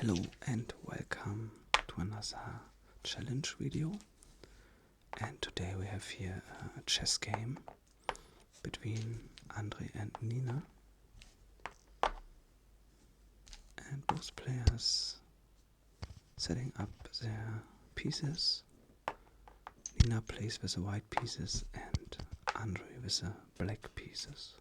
Hello and welcome to another challenge video, and today we have here a chess game between Andre and Nina, and both players setting up their pieces. Nina plays with the white pieces and Andre with the black pieces.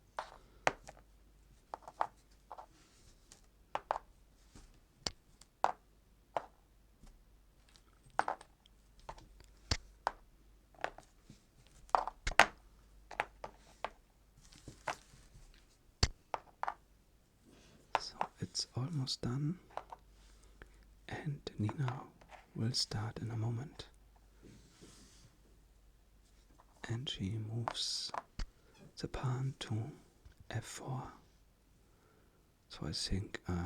So it's almost done, and Nina will start in a moment. And she moves the pawn to f4. So I think a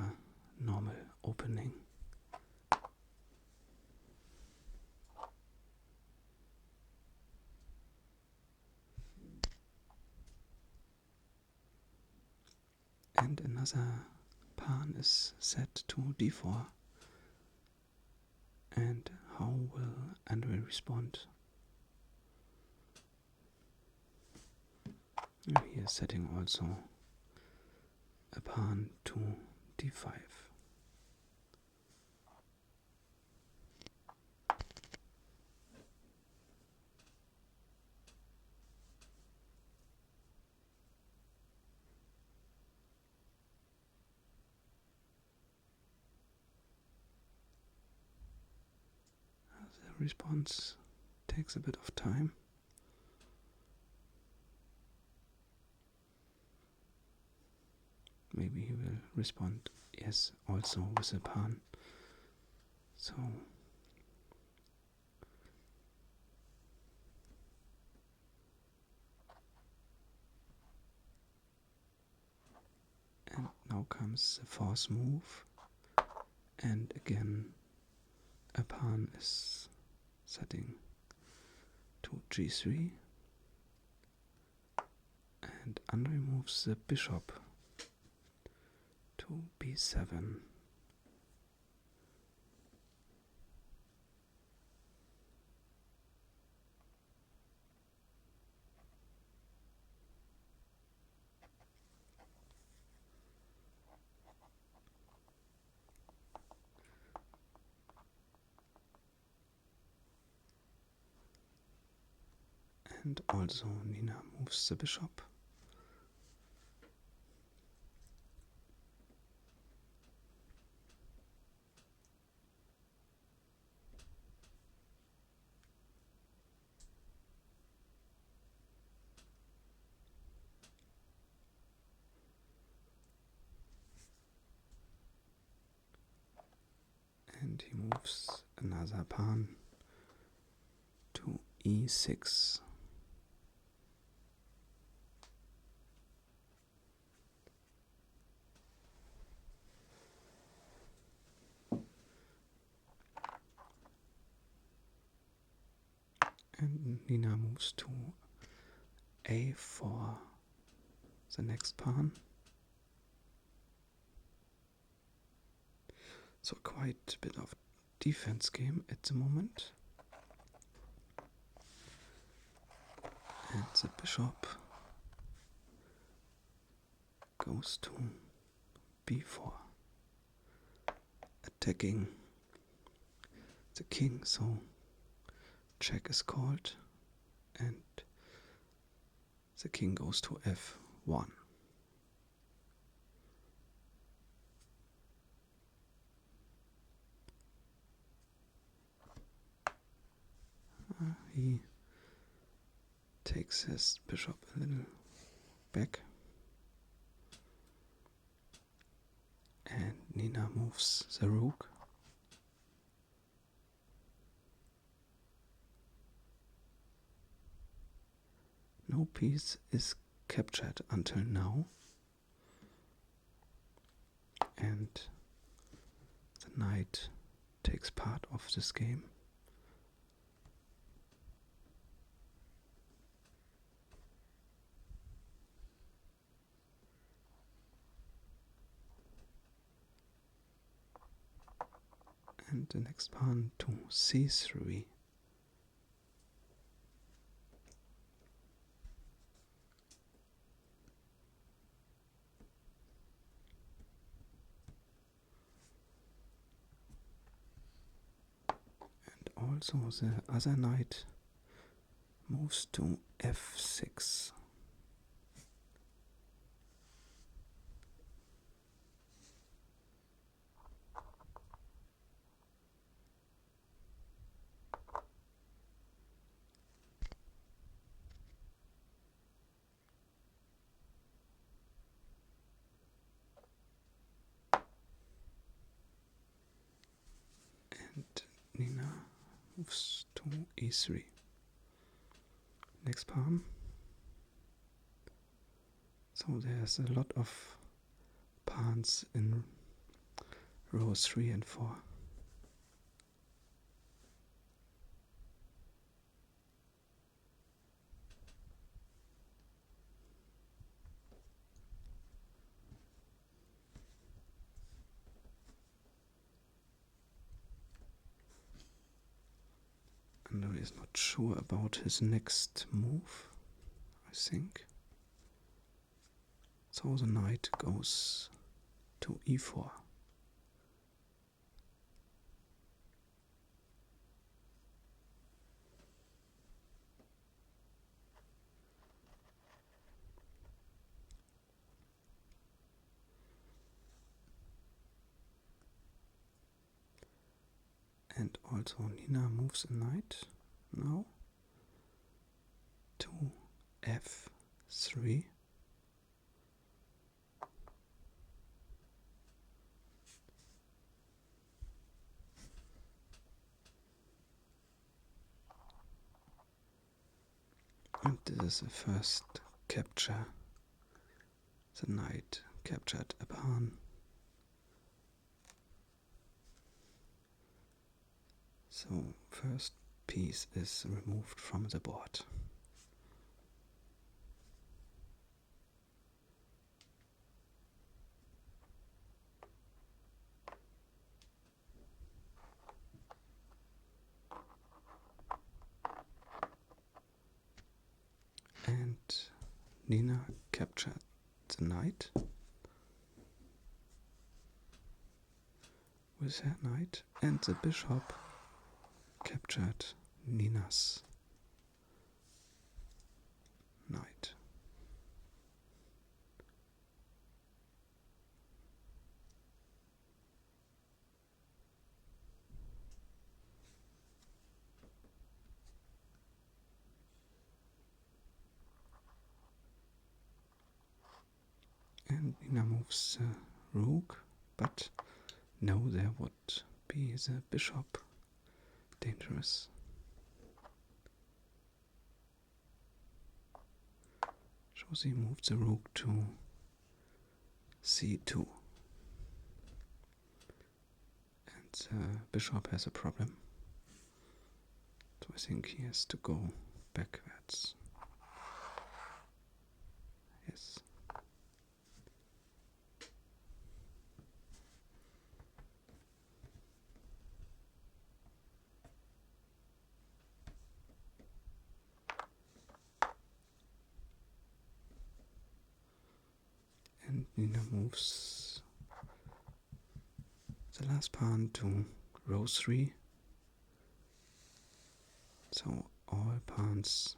normal opening. And another pawn is set to d4. And how will Andre respond? He is setting also a pawn to d5. The response takes a bit of time. Maybe he will respond yes also with a pawn. So and now comes the fourth move, and again a pawn is setting to g3, and Andre moves the bishop to b7. And also Nina moves the bishop. And he moves another pawn to e6. And Nina moves to a4, the next pawn. So quite a bit of defense game at the moment. And the bishop goes to b4, attacking the king, so check is called, and the king goes to f1. He takes his bishop a little back, and Nina moves the rook. No piece is captured until now, and the knight takes part of this game. And the next pawn to c3. And also the other knight moves to f6. And Nina moves to e3. Next pawn. So there's a lot of pawns in rows 3 and 4. Andrei is not sure about his next move, I think. So the knight goes to e4. And also Nina moves a knight now to f3. And this is the first capture. The knight captured a pawn. So first piece is removed from the board. And Nina captured the knight with her knight, and the bishop captured Nina's knight. And Nina moves the rook, but no, there would be the bishop dangerous. Josie moved the rook to c2. And the bishop has a problem. So I think he has to go backwards. Yes. And Nina moves the last pawn to row 3. So all pawns,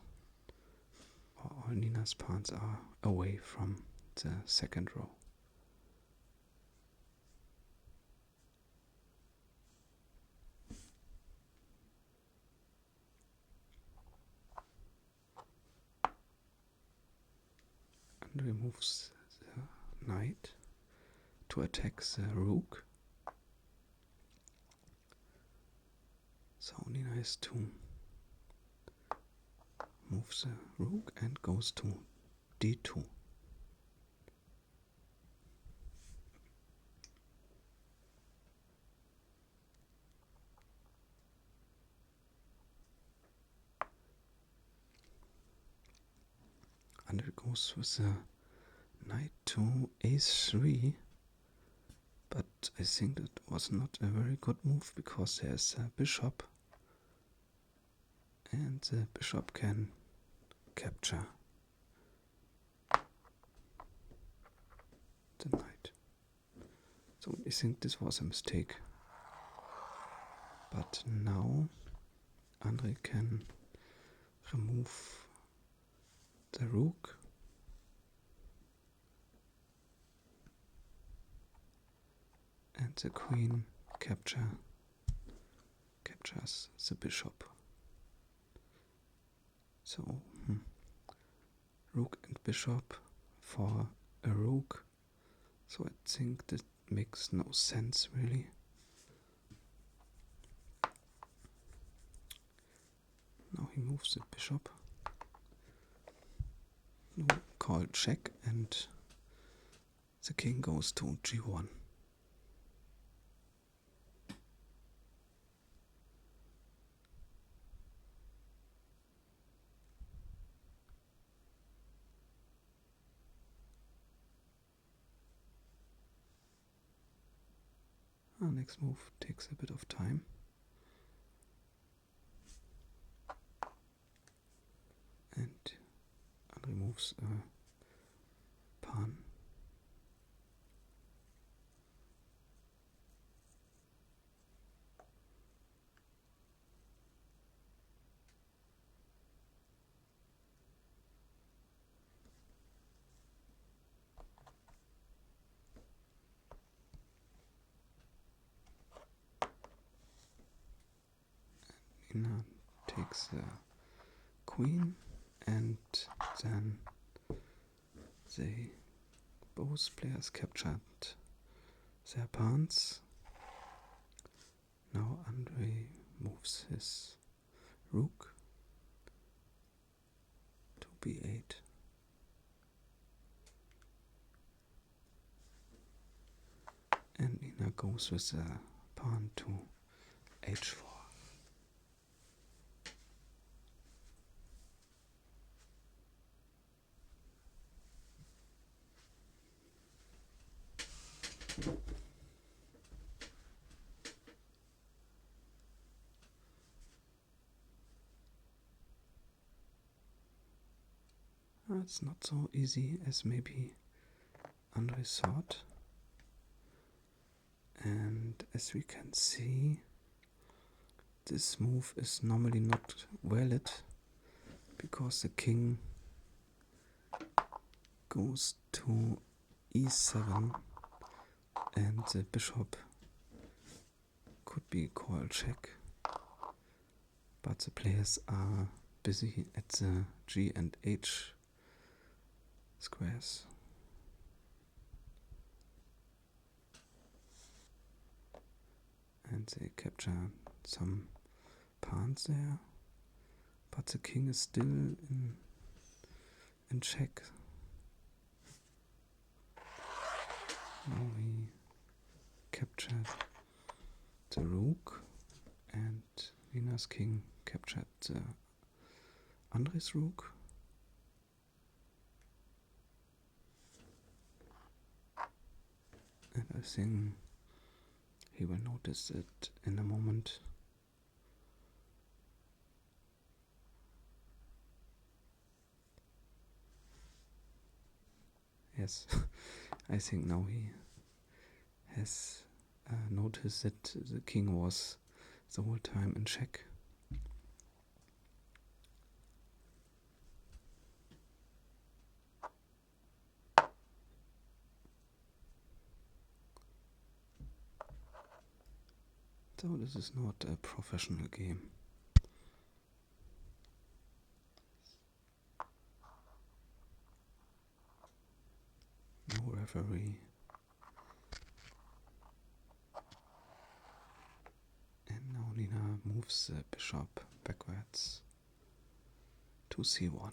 or all Nina's pawns are away from the second row. And removes the knight to attack the rook. So Nina has to move the rook and goes to d2. And it goes with the knight to a3, But I think that was not a very good move because there's a bishop, and the bishop can capture the knight. So I think this was a mistake. But now Andre can remove the rook and the queen captures the bishop. So rook and bishop for a rook. So I think that makes no sense really. Now he moves the bishop. Call check, and the king goes to g1. Our next move takes a bit of time. And removes a pawn. Nina takes the queen, and then both players captured their pawns. Now Andre moves his rook to b8. And Nina goes with the pawn to h4. It's not so easy as maybe Andre thought. And as we can see, this move is normally not valid because the king goes to e7 and the bishop could be called check, but the players are busy at the g and h squares. And they capture some pawns there, but the king is still in check. Now he captured the rook, and Nina's king captured Andre's rook. And I think he will notice it in a moment. Yes, I think now he has noticed that the king was the whole time in check. So this is not a professional game. No referee. And now Nina moves the bishop backwards to c1.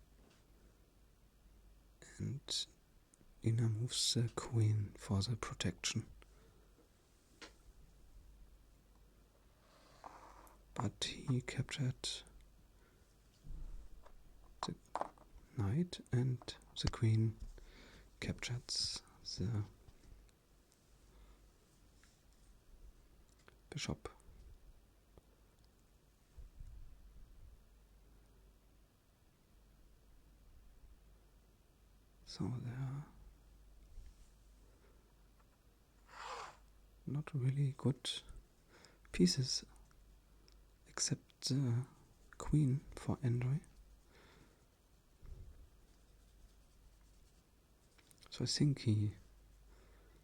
And Nina moves the queen for the protection. But he captured the knight and the queen captured the bishop. So there are not really good pieces except the queen for Andrew. So I think he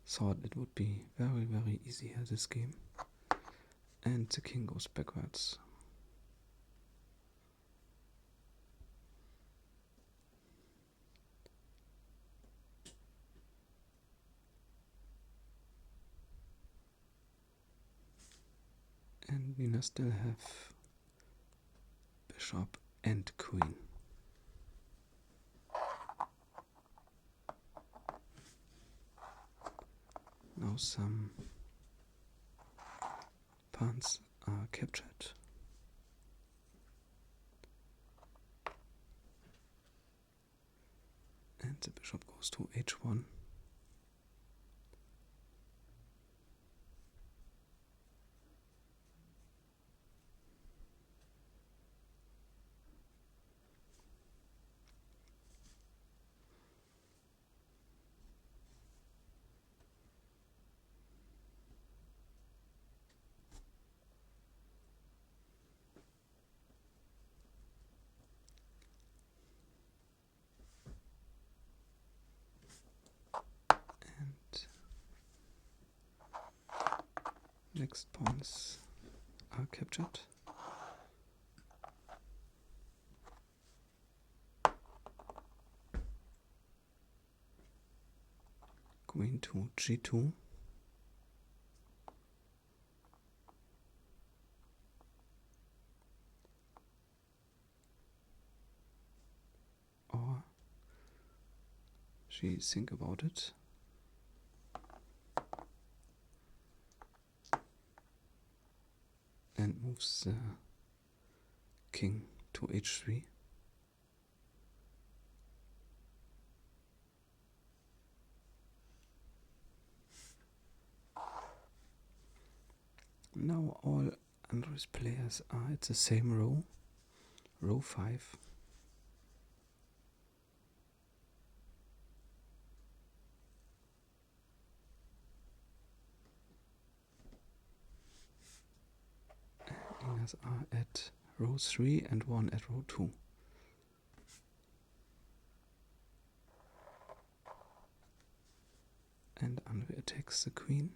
thought it would be very, very easy here this game. And the king goes backwards. And Nina still have bishop and queen. Now some pawns are captured. And the bishop goes to h1. Next pawns are captured. Queen to g2. Or she think about it. And moves the king to h3. Now all Andrew's players are at the same row, row 5. Nina's are at row 3 and one at row 2. And Andrew attacks the queen.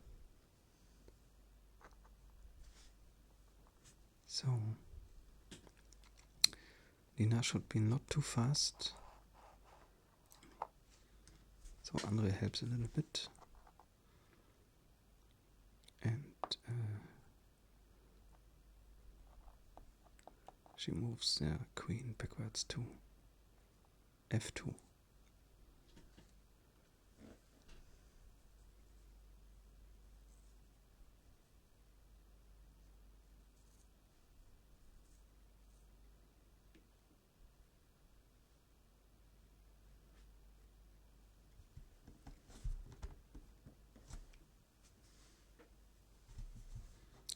So Nina should be not too fast. So André helps a little bit. And she moves the queen backwards to f2.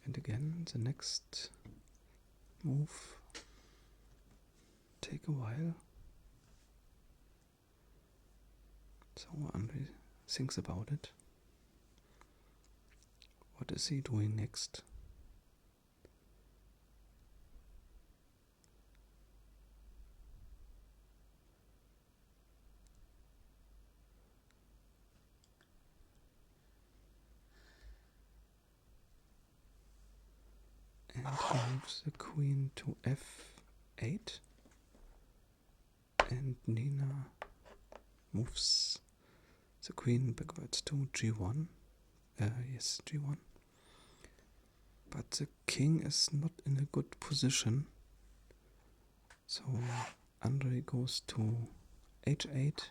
And again, the next move take a while. So André thinks about it. What is he doing next? And he moves the queen to f8. And Nina moves the queen backwards to g1. Yes, g1. But the king is not in a good position. So André goes to h8.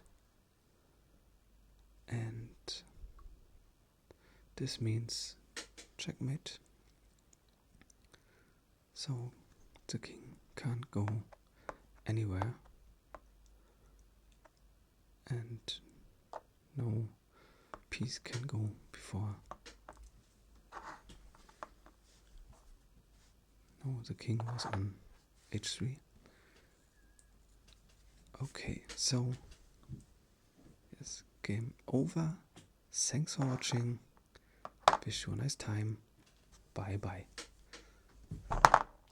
And this means checkmate. So the king can't go anywhere, and no piece can go before. No, the king was on h3. Okay, so yes, game over. Thanks for watching. Wish you a nice time. Bye bye.